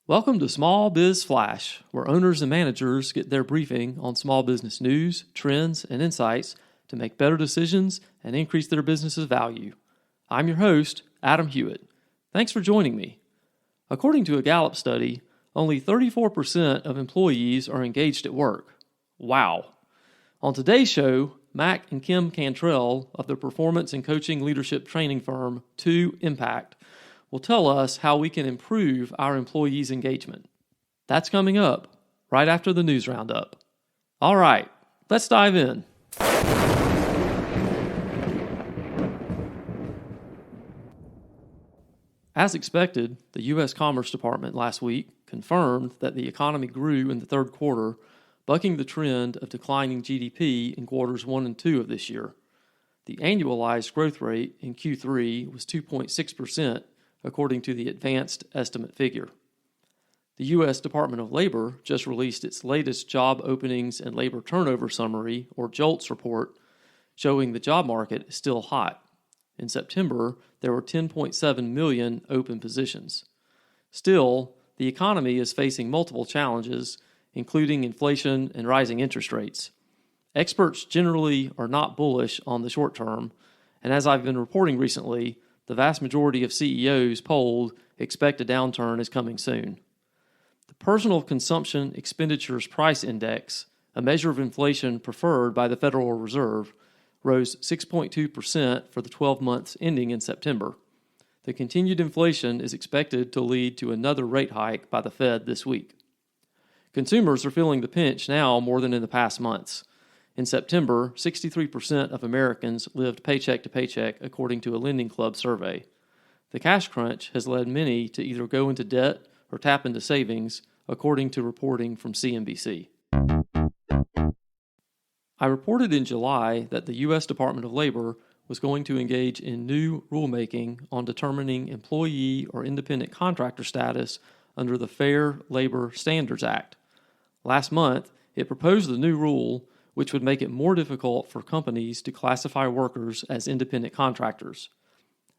Welcome to Small Biz Flash, where owners and managers get their briefing on small business news, trends, and insights to make better decisions and increase their business's value. I'm your host, Adam Hewitt. Thanks for joining me. According to a Gallup study, only 34% of employees are engaged at work. Wow. On today's show, Mac and Kim Cantrell of the performance and coaching leadership training firm 2Impact will tell us how we can improve our employees' engagement. That's coming up right after the news roundup. All right, let's dive in. As expected, the U.S. Commerce Department last week confirmed that the economy grew in the third quarter, bucking the trend of declining GDP in quarters 1 and 2 of this year. The annualized growth rate in Q3 was 2.6%, according to the advanced estimate figure. The U.S. Department of Labor just released its latest job openings and labor turnover summary, or JOLTS report, showing the job market is still hot. In September, there were 10.7 million open positions. Still, the economy is facing multiple challenges, including inflation and rising interest rates. Experts generally are not bullish on the short term, and as I've been reporting recently, the vast majority of CEOs polled expect a downturn is coming soon. The Personal Consumption Expenditures Price Index, a measure of inflation preferred by the Federal Reserve, rose 6.2% for the 12 months ending in September. The continued inflation is expected to lead to another rate hike by the Fed this week. Consumers are feeling the pinch now more than in the past months. In September, 63% of Americans lived paycheck to paycheck, according to a Lending Club survey. The cash crunch has led many to either go into debt or tap into savings, according to reporting from CNBC. I reported in July that the U.S. Department of Labor was going to engage in new rulemaking on determining employee or independent contractor status under the Fair Labor Standards Act. Last month, it proposed the new rule, which would make it more difficult for companies to classify workers as independent contractors.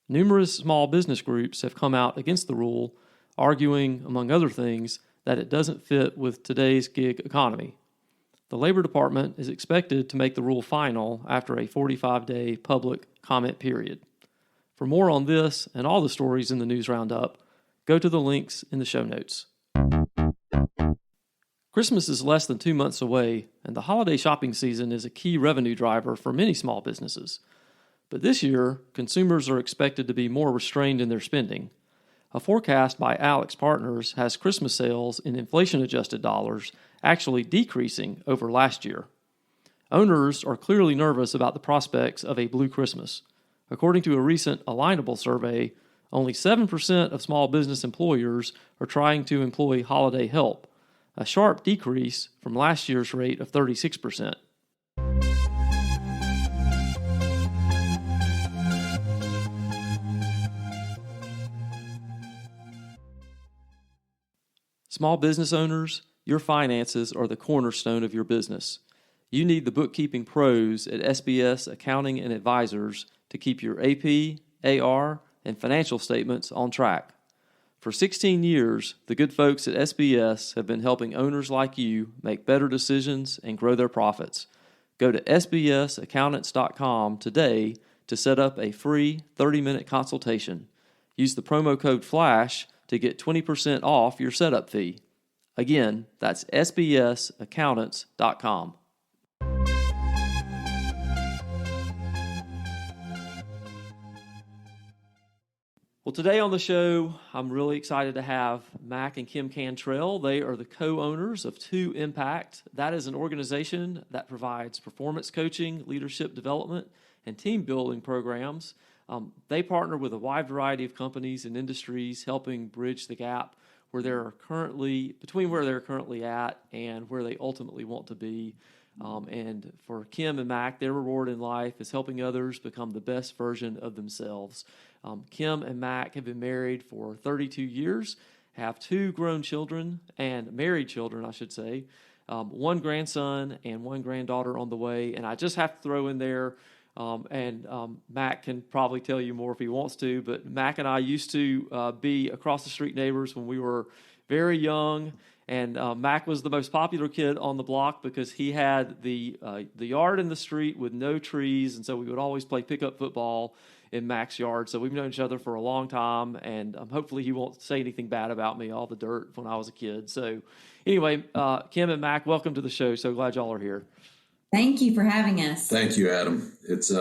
Numerous small business groups have come out against the rule, arguing, among other things, that it doesn't fit with today's gig economy. The Labor Department is expected to make the rule final after a 45-day public comment period. For more on this and all the stories in the news roundup, go to the links in the show notes. Christmas is less than 2 months away, and the holiday shopping season is a key revenue driver for many small businesses. But this year, consumers are expected to be more restrained in their spending. A forecast by AlixPartners has Christmas sales in inflation-adjusted dollars actually decreasing over last year. Owners are clearly nervous about the prospects of a blue Christmas. According to a recent Alignable survey, only 7% of small business employers are trying to employ holiday help, a sharp decrease from last year's rate of 36%. Small business owners, your finances are the cornerstone of your business. You need the bookkeeping pros at SBS Accounting and Advisors to keep your AP, AR, and financial statements on track. For 16 years, the good folks at SBS have been helping owners like you make better decisions and grow their profits. Go to sbsaccountants.com today to set up a free 30-minute consultation. Use the promo code FLASH to get 20% off your setup fee. Again, that's sbsaccountants.com. Well, today on the show, I'm really excited to have Mac and Kim Cantrell. They are the co-owners of 2Impact. That is an organization that provides performance coaching, leadership development, and team building programs. They partner with a wide variety of companies and industries, helping bridge the gap between where they're currently at and where they ultimately want to be. And for Kim and Mac, their reward in life is helping others become the best version of themselves. Kim and Mac have been married for 32 years, have 2 grown children, and married children, I should say, 1 grandson and 1 granddaughter on the way. And I just have to throw in there, Mac can probably tell you more if he wants to, but Mac and I used to be across the street neighbors when we were very young. And Mac was the most popular kid on the block because he had the yard in the street with no trees, and so we would always play pickup football in Mac's yard. So we've known each other for a long time, and hopefully he won't say anything bad about me, all the dirt when I was a kid. So anyway, Kim and Mac, welcome to the show. So glad y'all are here. Thank you for having us. Thank you, Adam. It's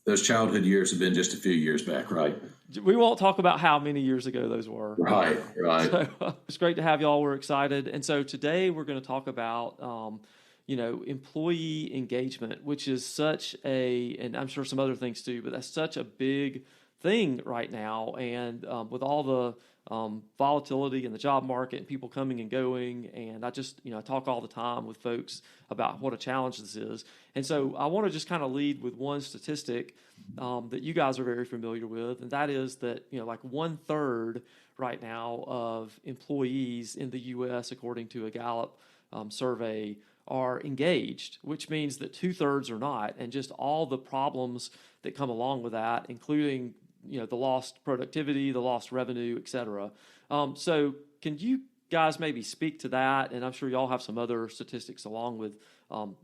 those childhood years have been just a few years back, right? We won't talk about how many years ago those were. Right. So, it's great to have y'all. We're excited. And so today we're going to talk about, employee engagement, which is such and I'm sure some other things too, but that's such a big thing right now. And with all the volatility in the job market and people coming and going, and I just, I talk all the time with folks about what a challenge this is. And so I want to just kind of lead with one statistic that you guys are very familiar with, and that is that, like 1/3 right now of employees in the U.S., according to a Gallup survey, are engaged, which means that 2/3 are not, and just all the problems that come along with that, including the lost productivity, the lost revenue, et cetera. So can you guys maybe speak to that? And I'm sure y'all have some other statistics along with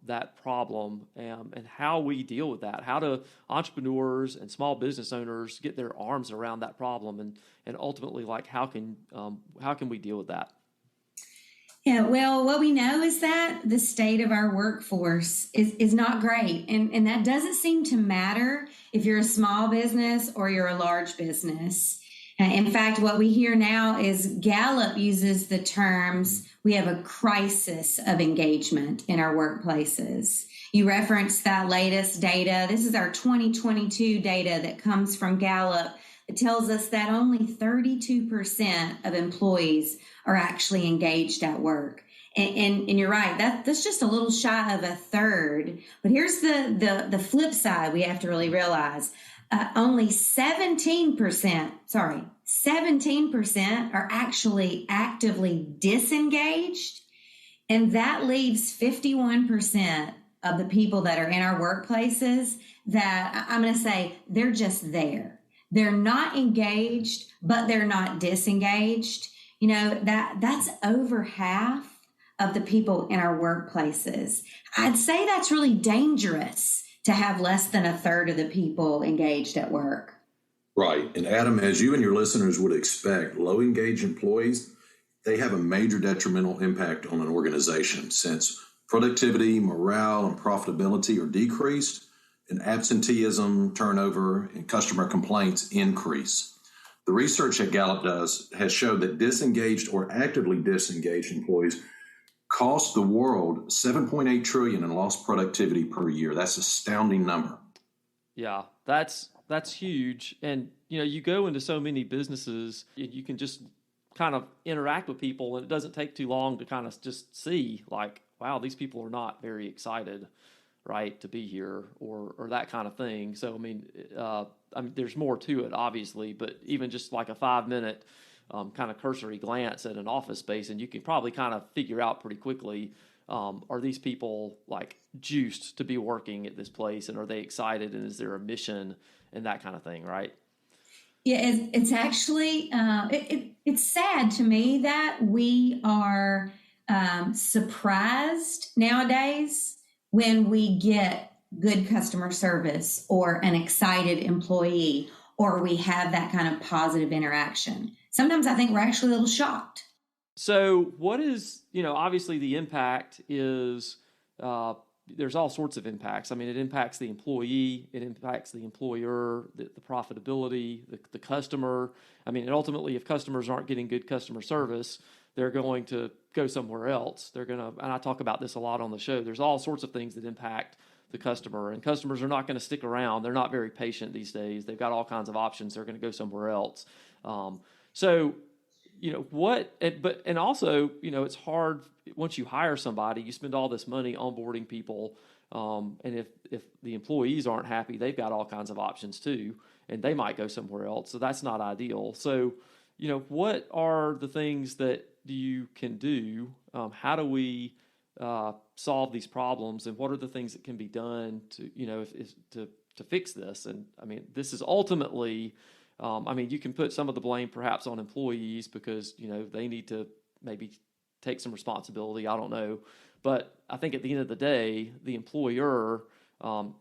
that problem and how we deal with that. How do entrepreneurs and small business owners get their arms around that problem? And ultimately, like, how can we deal with that? Yeah, well, what we know is that the state of our workforce is not great. And that doesn't seem to matter if you're a small business or you're a large business. In fact, what we hear now is Gallup uses the terms, we have a crisis of engagement in our workplaces. You referenced that latest data. This is our 2022 data that comes from Gallup. It tells us that only 32% of employees are actually engaged at work. And you're right, that's just a little shy of 1/3. But here's the flip side we have to really realize. Only 17% are actually actively disengaged. And that leaves 51% of the people that are in our workplaces that I'm going to say they're just there. They're not engaged, but they're not disengaged. That's over half of the people in our workplaces. I'd say that's really dangerous to have less than 1/3 of the people engaged at work. Right. And Adam, as you and your listeners would expect, low engaged employees, they have a major detrimental impact on an organization since productivity, morale, and profitability are decreased, and absenteeism, turnover, and customer complaints increase. The research that Gallup does has showed that disengaged or actively disengaged employees cost the world $7.8 trillion in lost productivity per year. That's an astounding number. Yeah, that's huge. And you go into so many businesses, you can just kind of interact with people, and it doesn't take too long to kind of just see, like, wow, these people are not very excited, right, to be here, or that kind of thing. So I mean, there's more to it, obviously, but even just like a 5-minute kind of cursory glance at an office space, and you can probably kind of figure out pretty quickly, are these people like juiced to be working at this place, and are they excited, and is there a mission and that kind of thing, right? Yeah, it's actually, it's sad to me that we are surprised nowadays when we get good customer service or an excited employee, or we have that kind of positive interaction. Sometimes I think we're actually a little shocked. So what is, obviously the impact is, there's all sorts of impacts. I mean, it impacts the employee, it impacts the employer, the profitability, the customer. I mean, and ultimately, if customers aren't getting good customer service, they're going to go somewhere else. And I talk about this a lot on the show, there's all sorts of things that impact the customer, and customers are not going to stick around. They're not very patient these days. They've got all kinds of options. They're going to go somewhere else. So, and also, it's hard once you hire somebody, you spend all this money onboarding people. And if the employees aren't happy, they've got all kinds of options too, and they might go somewhere else. So that's not ideal. So, what are the things that you can do? How do we solve these problems, and what are the things that can be done to, to fix this? And I mean, this is ultimately You can put some of the blame perhaps on employees because, they need to maybe take some responsibility. I don't know. But I think at the end of the day, the employer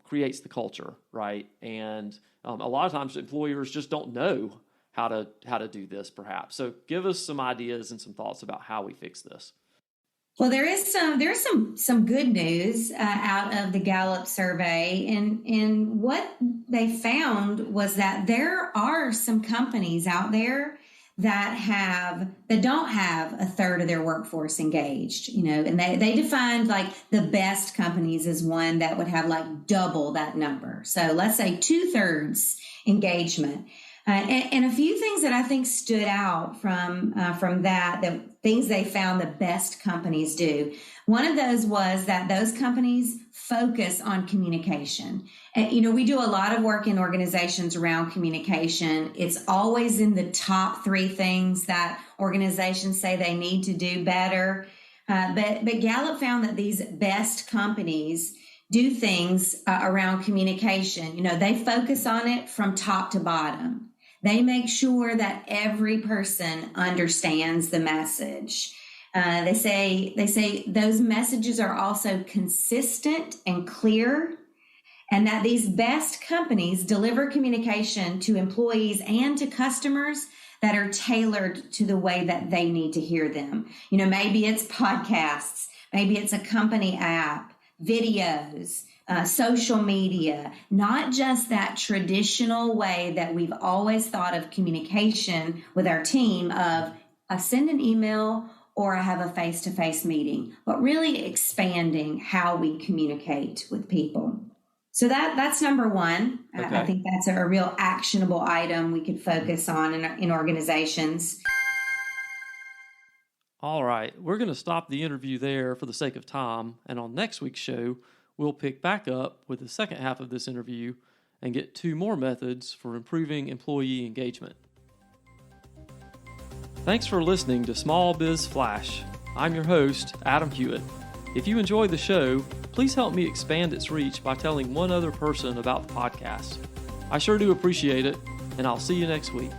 creates the culture, right? And a lot of times employers just don't know how to do this, perhaps. So give us some ideas and some thoughts about how we fix this. Well, there's some good news out of the Gallup survey, and what they found was that there are some companies out there that don't have a third of their workforce engaged, and they defined like the best companies as one that would have like double that number. So let's say 2/3 engagement. And a few things that I think stood out from that, the things they found the best companies do. One of those was that those companies focus on communication. And, we do a lot of work in organizations around communication. It's always in the top 3 things that organizations say they need to do better. But Gallup found that these best companies do things around communication. They focus on it from top to bottom. They make sure that every person understands the message. They say those messages are also consistent and clear, and that these best companies deliver communication to employees and to customers that are tailored to the way that they need to hear them. Maybe it's podcasts, maybe it's a company app, videos, social media, not just that traditional way that we've always thought of communication with our team of I send an email or I have a face-to-face meeting, but really expanding how we communicate with people. So that's number one. Okay. I think that's a real actionable item we could focus on in organizations. All right, we're going to stop the interview there for the sake of time, and on next week's show, we'll pick back up with the second half of this interview and get 2 more methods for improving employee engagement. Thanks for listening to Small Biz Flash. I'm your host, Adam Hewitt. If you enjoyed the show, please help me expand its reach by telling one other person about the podcast. I sure do appreciate it, and I'll see you next week.